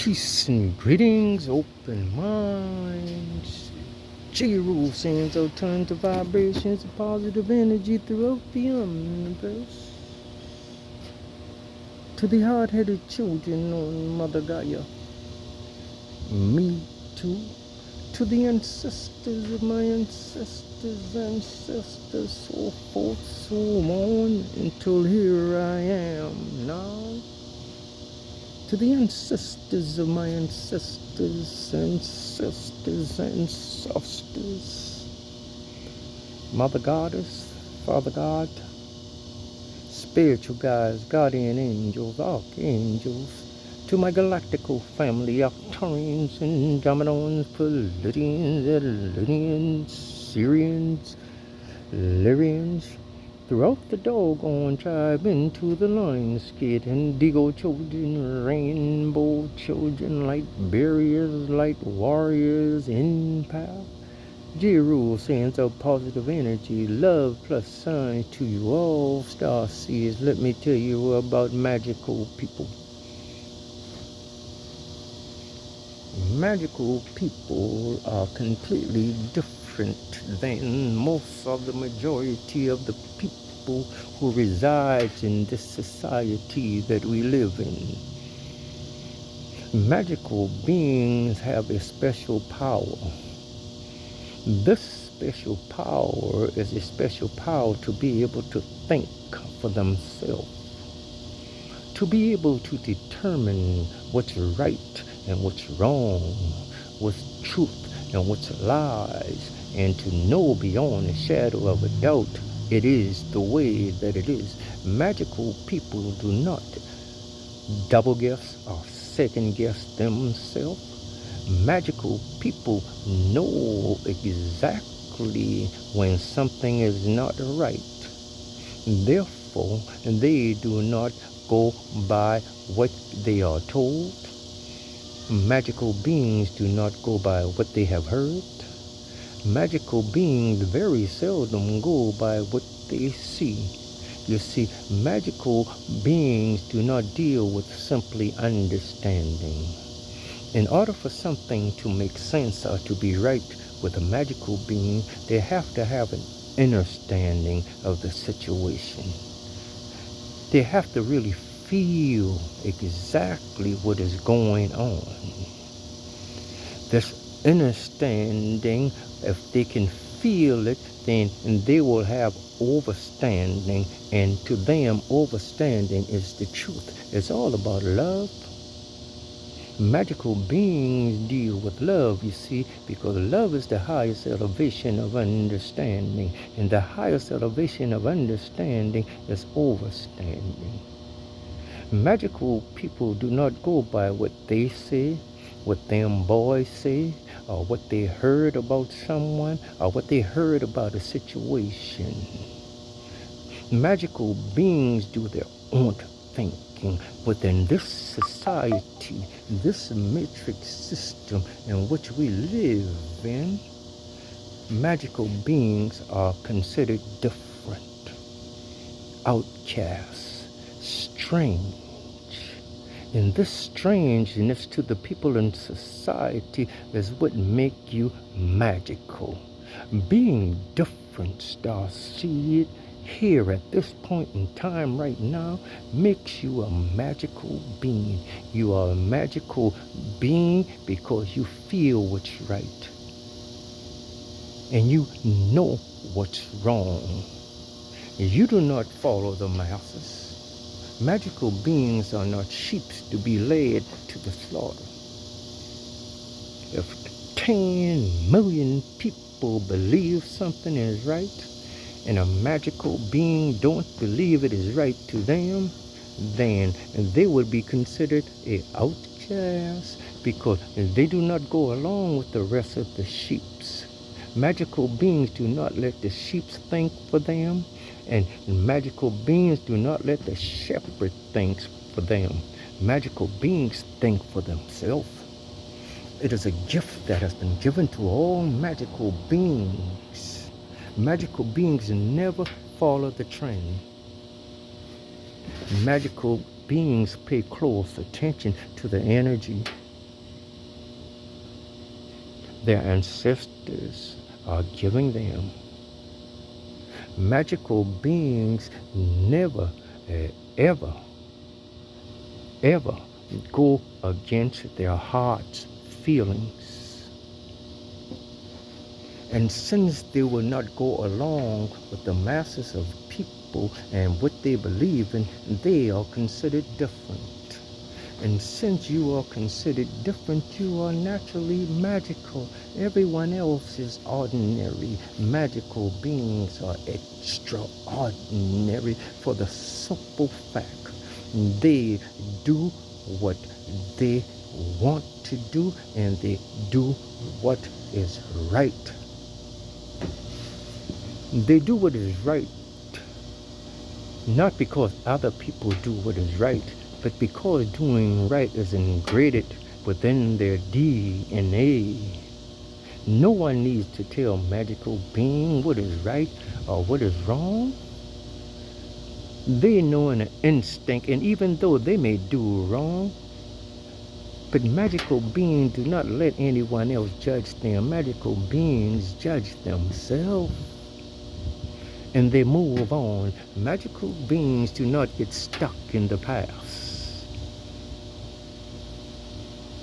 Peace and greetings, open minds. J-Rule sends alternative vibrations and positive energy throughout the universe. To the hard-headed children on Mother Gaia, me too. To the ancestors of my ancestors, so forth, so on, until here I am now. To the ancestors of my ancestors, Mother Goddess, Father God, spiritual guides, guardian angels, archangels, to my galactical family, Arcturians, Andromedons, Pleiadians, Adalidians, Syrians, Lyrians, throughout the doggone tribe, into the lion's skid, indigo children, rainbow children, light barriers, light warriors, empath. J-Rule sends out positive energy, love plus signs to you all, star seeds. Let me tell you about magical people. Magical people are completely different than most of the majority of the people who resides in this society that we live in. Magical beings have a special power. This special power is a special power to be able to think for themselves, to be able to determine what's right and what's wrong, what's truth and what's lies, and to know beyond a shadow of a doubt it is the way that it is. Magical people do not double guess or second guess themselves. Magical people know exactly when something is not right. Therefore, they do not go by what they are told. Magical beings do not go by what they have heard. Magical beings very seldom go by what they see. You see, magical beings do not deal with simply understanding. In order for something to make sense or to be right with a magical being, they have to have an understanding of the situation. They have to really feel exactly what is going on. This understanding, if they can feel it, then they will have overstanding, and to them, overstanding is the truth. It's all about love. Magical beings deal with love, you see, because love is the highest elevation of understanding, and the highest elevation of understanding is overstanding. Magical people do not go by what they say, what them boys say, or what they heard about someone, or what they heard about a situation. Magical beings do their own thinking within this society, this matrix system in which we live in. Magical beings are considered different, outcasts, strange. And this strangeness to the people in society is what make you magical. Being different, starseed, here at this point in time right now, makes you a magical being. You are a magical being because you feel what's right. And you know what's wrong. You do not follow the masses. Magical beings are not sheep to be led to the slaughter. If 10 million people believe something is right, and a magical being don't believe it is right to them, then they would be considered an outcast because they do not go along with the rest of the sheeps. Magical beings do not let the sheep think for them, and magical beings do not let the shepherd think for them. Magical beings think for themselves. It is a gift that has been given to all magical beings. Magical beings never follow the trend. Magical beings pay close attention to the energy their ancestors are giving them. Magical beings never, ever, ever go against their heart's feelings. And since they will not go along with the masses of people and what they believe in, they are considered different. And since you are considered different, you are naturally magical. Everyone else is ordinary. Magical beings are extraordinary for the simple fact they do what they want to do, and they do what is right. They do what is right, not because other people do what is right, but because doing right is ingrained within their DNA. No one needs to tell magical being what is right or what is wrong. They know in an instinct, and even though they may do wrong, but magical beings do not let anyone else judge them. Magical beings judge themselves, and they move on. Magical beings do not get stuck in the past.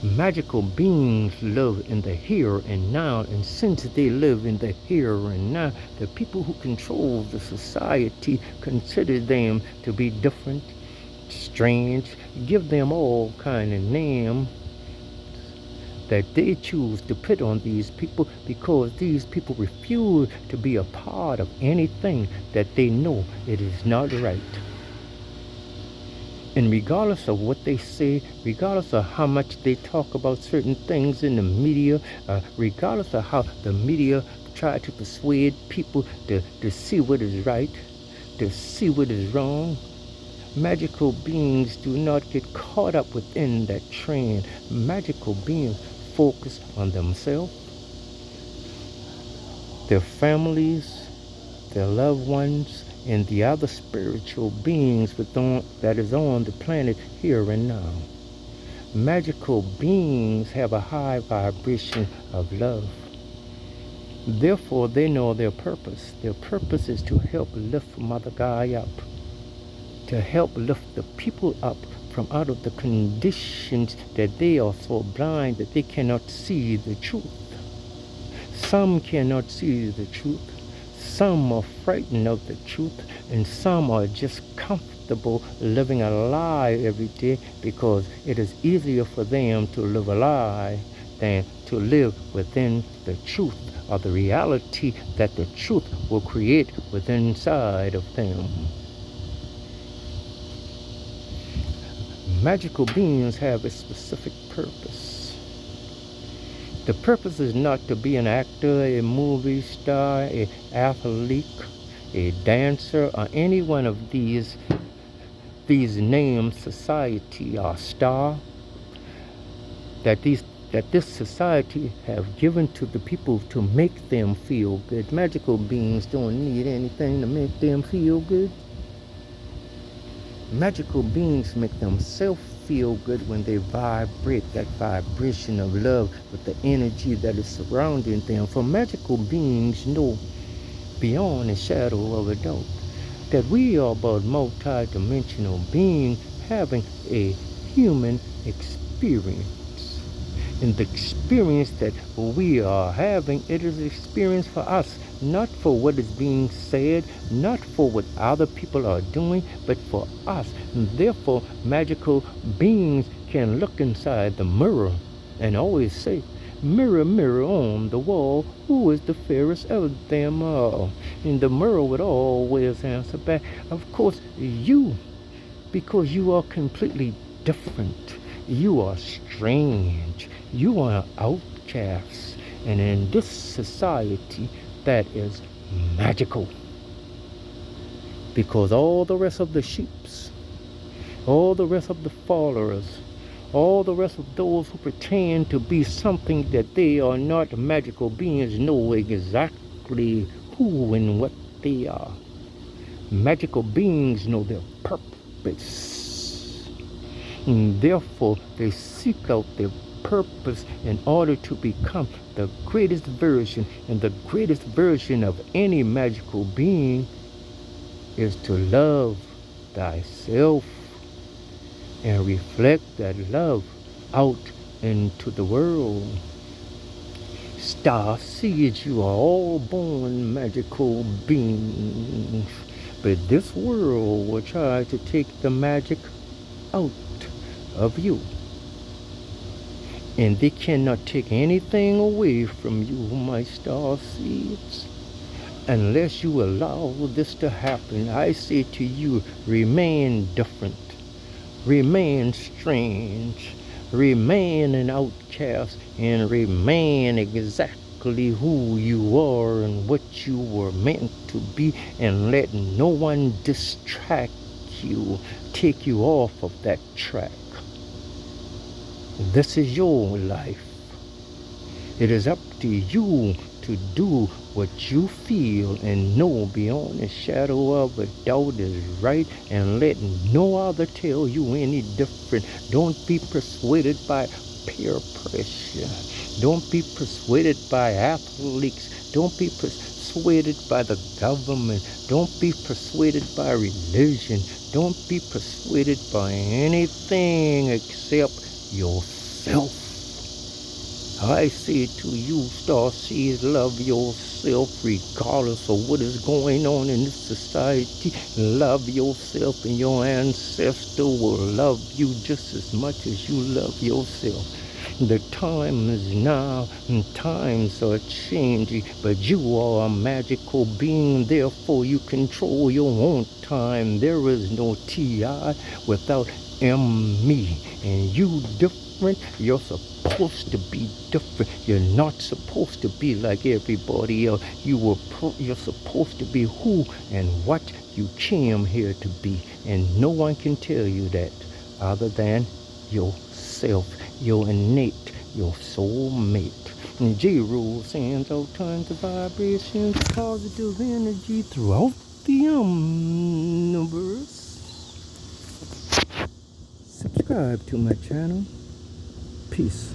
Magical beings live in the here and now, and since they live in the here and now, the people who control the society consider them to be different, strange, give them all kind of names that they choose to put on these people, because these people refuse to be a part of anything that they know it is not right. And regardless of what they say, regardless of how much they talk about certain things in the media, regardless of how the media try to persuade people to see what is right, to see what is wrong, magical beings do not get caught up within that trend. Magical beings focus on themselves, their families, their loved ones, and the other spiritual beings that is on the planet here and now. Magical beings have a high vibration of love. Therefore, they know their purpose. Their purpose is to help lift Mother Gaia up, to help lift the people up from out of the conditions that they are so blind that they cannot see the truth. Some cannot see the truth. Some are frightened of the truth, and some are just comfortable living a lie every day because it is easier for them to live a lie than to live within the truth, or the reality that the truth will create within inside of them. Magical beings have a specific purpose. The purpose is not to be an actor, a movie star, an athlete, a dancer, or any one of these names society or star that this society have given to the people to make them feel good. Magical beings don't need anything to make them feel good. Magical beings make themselves feel good when they vibrate that vibration of love with the energy that is surrounding them. For magical beings know beyond a shadow of a doubt that we are but multi-dimensional beings having a human experience. And the experience that we are having, it is an experience for us, not for what is being said, not for what other people are doing, but for us. And therefore, magical beings can look inside the mirror and always say, "Mirror, mirror on the wall, who is the fairest of them all?" And the mirror would always answer back, "Of course, you, because you are completely different. You are strange. You are outcasts. And in this society, that is magical. Because all the rest of the sheeps, all the rest of the followers, all the rest of those who pretend to be something that they are not, magical beings know exactly who and what they are. Magical beings know their purpose. And therefore, they seek out their purpose in order to become the greatest version, and the greatest version of any magical being is to love thyself and reflect that love out into the world. Star seeds, you are all born magical beings, but this world will try to take the magic out of you. And they cannot take anything away from you, my star seeds, unless you allow this to happen. I say to you, remain different, remain strange, remain an outcast, and remain exactly who you are and what you were meant to be, and let no one distract you, take you off of that track. This is your life. It is up to you to do what you feel and know beyond a shadow of a doubt is right, and let no other tell you any different. Don't be persuaded by peer pressure. Don't be persuaded by athletes. Don't be persuaded by the government. Don't be persuaded by religion. Don't be persuaded by anything except yourself. I say to you, starseeds, love yourself regardless of what is going on in this society. Love yourself, and your ancestor will love you just as much as you love yourself. The time is now, and times are changing, but you are a magical being, therefore you control your own time. There is no T.I. without M.me, and you different. You're supposed to be different. You're not supposed to be like everybody else. You're supposed to be who and what you came here to be, and no one can tell you that other than yourself, your innate, your soul mate. And J-Rule sends all kinds of vibrations, positive energy throughout the universe. Subscribe to my channel. Peace.